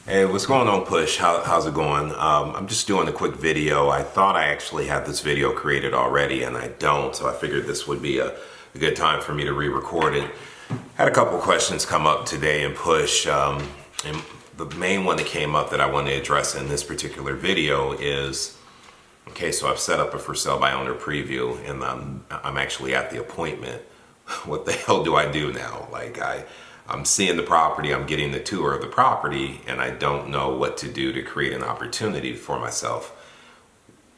Hey, what's going on, Push? How's it going? I'm just doing a quick video. I thought I actually had this video created already, and I don't, so I figured this would be a good time for me to re-record it. Had a couple questions come up today in Push, and the main one that came up that I want to address in this particular video is, okay, so I've set up a for sale by owner preview, and I'm actually at the appointment. What the hell do I do now? I'm seeing the property, I'm getting the tour of the property, and I don't know what to do to create an opportunity for myself.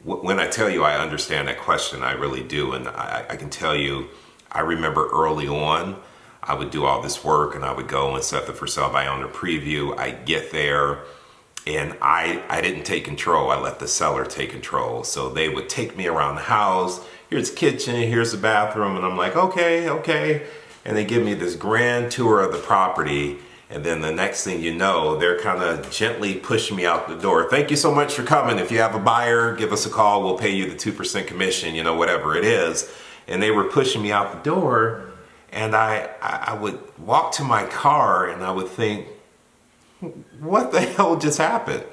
When I tell you I understand that question, I really do. And I can tell you, I remember early on, I would do all this work and I would go and set the for sale by owner preview. I get there and I didn't take control. I let the seller take control. So they would take me around the house. Here's the kitchen, here's the bathroom. And I'm like, okay. And they give me this grand tour of the property, and then the next thing you know, they're kind of gently pushing me out the door. Thank you so much for coming. If you have a buyer, give us a call. We'll pay you the 2% commission, whatever it is. And they were pushing me out the door, and I would walk to my car and I would think, what the hell just happened?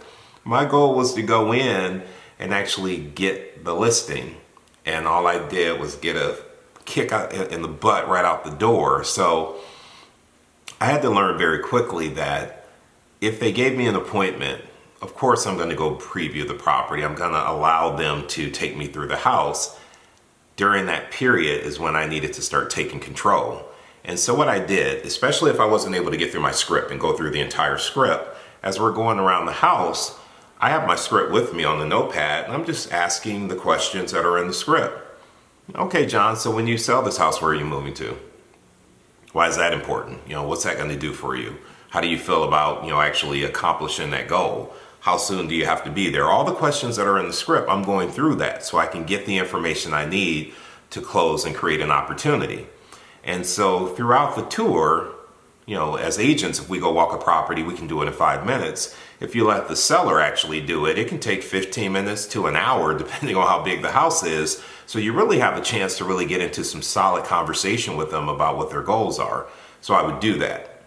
My goal was to go in and actually get the listing, and all I did was get a kick out in the butt right out the door. So I had to learn very quickly that if they gave me an appointment, of course I'm going to go preview the property. I'm going to allow them to take me through the house. During that period is when I needed to start taking control. And so what I did, especially if I wasn't able to get through my script and go through the entire script, as we're going around the house, I have my script with me on the notepad, and I'm just asking the questions that are in the script. Okay, John, so when you sell this house, where are you moving to? Why is that important? What's that going to do for you? How do you feel about, actually accomplishing that goal? How soon do you have to be there? All the questions that are in the script, I'm going through that so I can get the information I need to close and create an opportunity. And so throughout the tour, as agents, if we go walk a property, we can do it in 5 minutes. If you let the seller actually do it, it can take 15 minutes to an hour, depending on how big the house is. So you really have a chance to really get into some solid conversation with them about what their goals are. So I would do that.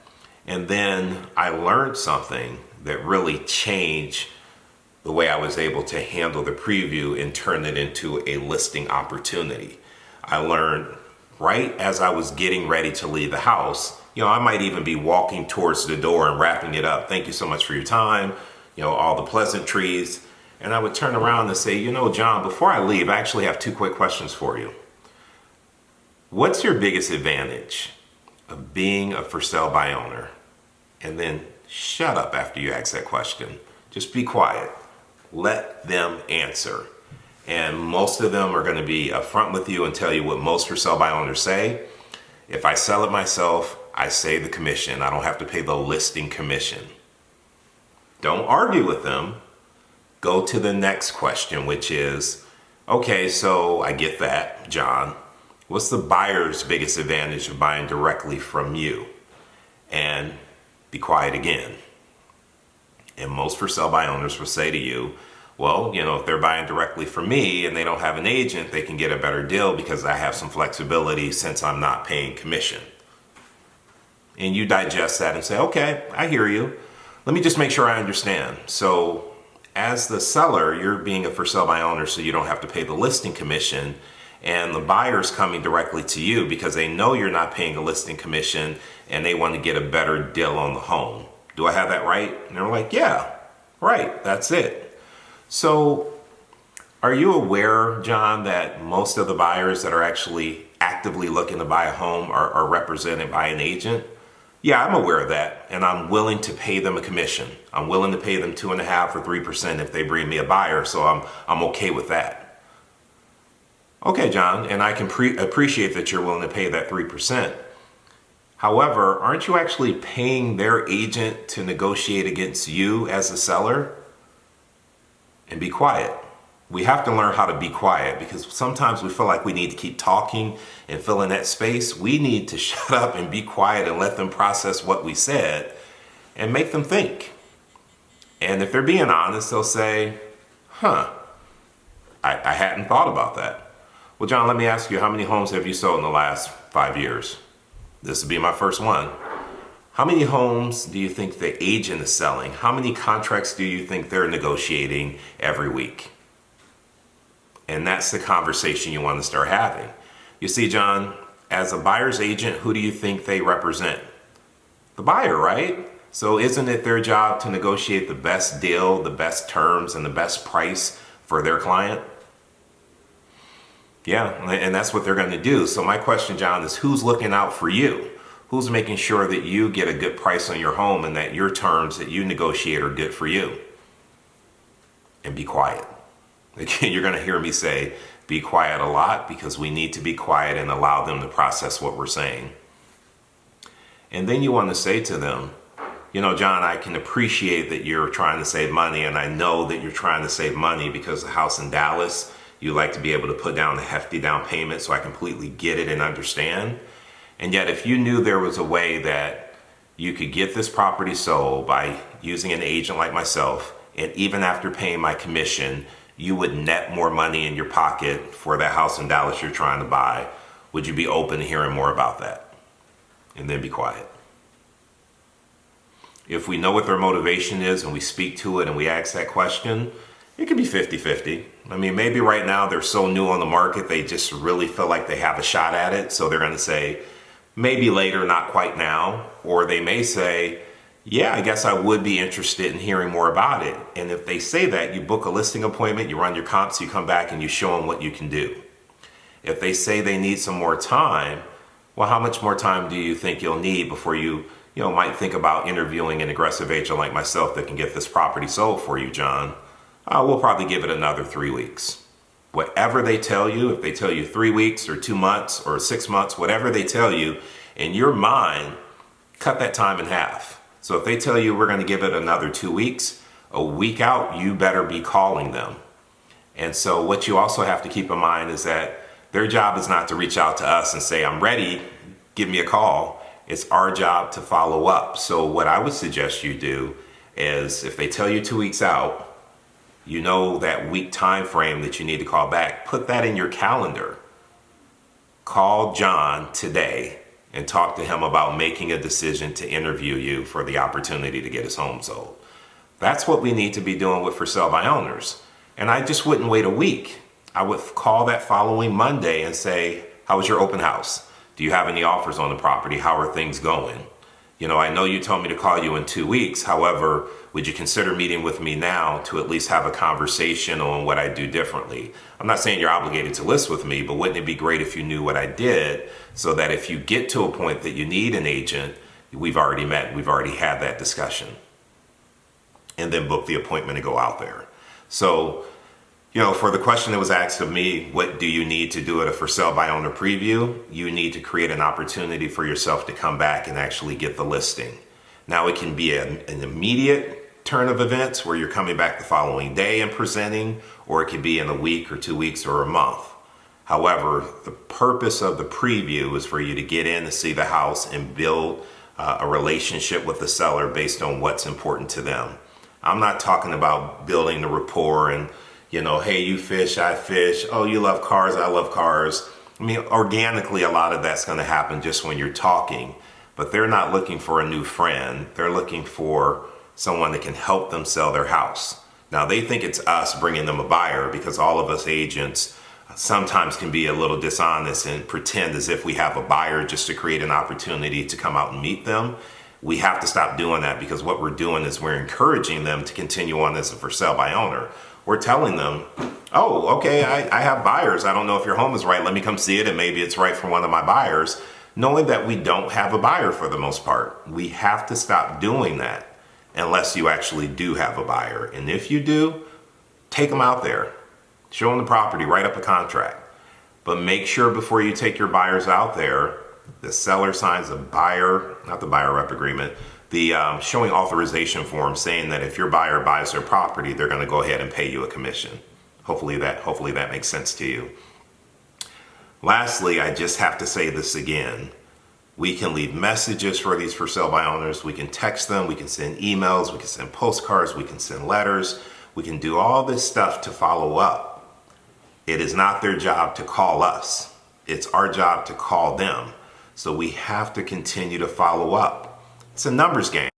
And then I learned something that really changed the way I was able to handle the preview and turn it into a listing opportunity. I learned right as I was getting ready to leave the house, I might even be walking towards the door and wrapping it up. Thank you so much for your time, all the pleasantries. And I would turn around and say, John, before I leave, I actually have 2 quick questions for you. What's your biggest advantage of being a for sale by owner? And then shut up after you ask that question. Just be quiet. Let them answer. And most of them are going to be upfront with you and tell you what most for sale by owners say. If I sell it myself, I save the commission. I don't have to pay the listing commission. Don't argue with them. Go to the next question, which is, okay, so I get that, John. What's the buyer's biggest advantage of buying directly from you? And be quiet again. And most for sale by owners will say to you, well, if they're buying directly from me and they don't have an agent, they can get a better deal because I have some flexibility since I'm not paying commission. And you digest that and say, okay, I hear you. Let me just make sure I understand. So as the seller, you're being a for sale by owner so you don't have to pay the listing commission, and the buyer's coming directly to you because they know you're not paying a listing commission and they want to get a better deal on the home. Do I have that right? And they're like, yeah, right, that's it. So are you aware, John, that most of the buyers that are actually actively looking to buy a home are represented by an agent? Yeah, I'm aware of that, and I'm willing to pay them a commission. I'm willing to pay them 2.5% or 3% if they bring me a buyer, so I'm okay with that. Okay, John, and I can appreciate that you're willing to pay that 3%. However, aren't you actually paying their agent to negotiate against you as a seller? And be quiet. We have to learn how to be quiet because sometimes we feel like we need to keep talking and fill in that space. We need to shut up and be quiet and let them process what we said and make them think. And if they're being honest, they'll say, I hadn't thought about that. Well, John, let me ask you, how many homes have you sold in the last 5 years? This will be my first one. How many homes do you think the agent is selling? How many contracts do you think they're negotiating every week? And that's the conversation you want to start having. You see, John, as a buyer's agent, who do you think they represent? The buyer, right? So isn't it their job to negotiate the best deal, the best terms, and the best price for their client? Yeah, and that's what they're going to do. So my question, John, is who's looking out for you? Who's making sure that you get a good price on your home and that your terms that you negotiate are good for you? And be quiet. Again, you're going to hear me say, be quiet a lot, because we need to be quiet and allow them to process what we're saying. And then you want to say to them, you know, John, I can appreciate that you're trying to save money, and I know that you're trying to save money because the house in Dallas, you like to be able to put down a hefty down payment, so I completely get it and understand. And yet, if you knew there was a way that you could get this property sold by using an agent like myself, and even after paying my commission, you would net more money in your pocket for that house in Dallas you're trying to buy, would you be open to hearing more about that? And then be quiet. If we know what their motivation is and we speak to it and we ask that question, it could be 50-50. I mean, maybe right now they're so new on the market, they just really feel like they have a shot at it. So they're going to say, maybe later, not quite now. Or they may say, yeah, I guess I would be interested in hearing more about it. And if they say that, you book a listing appointment, you run your comps, you come back and you show them what you can do. If they say they need some more time, well, how much more time do you think you'll need before you might think about interviewing an aggressive agent like myself that can get this property sold for you, John? We'll probably give it another 3 weeks. Whatever they tell you, if they tell you 3 weeks or 2 months or 6 months, whatever they tell you, in your mind, cut that time in half. So if they tell you we're going to give it another 2 weeks, a week out, you better be calling them. And so what you also have to keep in mind is that their job is not to reach out to us and say, I'm ready, give me a call. It's our job to follow up. So what I would suggest you do is, if they tell you 2 weeks out, you know that week time frame that you need to call back, put that in your calendar. Call John today and talk to him about making a decision to interview you for the opportunity to get his home sold. That's what we need to be doing with for sale by owners. And I just wouldn't wait a week. I would call that following Monday and say, how was your open house? Do you have any offers on the property? How are things going? You know, I know you told me to call you in 2 weeks. However, would you consider meeting with me now to at least have a conversation on what I do differently? I'm not saying you're obligated to list with me, but wouldn't it be great if you knew what I did, so that if you get to a point that you need an agent, we've already met, we've already had that discussion, and then book the appointment and go out there. So, for the question that was asked of me, what do you need to do at a for sale by owner preview? You need to create an opportunity for yourself to come back and actually get the listing. Now, it can be an immediate turn of events where you're coming back the following day and presenting, or it could be in a week or 2 weeks or a month. However, the purpose of the preview is for you to get in to see the house and build a relationship with the seller based on what's important to them. I'm not talking about building the rapport and, hey, you fish, I fish. Oh, you love cars, I love cars. I mean, organically, a lot of that's going to happen just when you're talking. But they're not looking for a new friend. They're looking for someone that can help them sell their house. Now, they think it's us bringing them a buyer, because all of us agents sometimes can be a little dishonest and pretend as if we have a buyer just to create an opportunity to come out and meet them. We have to stop doing that, because what we're doing is we're encouraging them to continue on as a for sale by owner. We're telling them, oh, okay, I have buyers. I don't know if your home is right. Let me come see it, and maybe it's right for one of my buyers, knowing that we don't have a buyer for the most part. We have to stop doing that unless you actually do have a buyer. And if you do, take them out there. Show them the property, write up a contract. But make sure before you take your buyers out there, the seller signs a buyer, not the buyer rep agreement, the showing authorization form saying that if your buyer buys their property, they're going to go ahead and pay you a commission. Hopefully that makes sense to you. Lastly, I just have to say this again. We can leave messages for these for sale by owners. We can text them. We can send emails. We can send postcards. We can send letters. We can do all this stuff to follow up. It is not their job to call us. It's our job to call them. So we have to continue to follow up. It's a numbers game.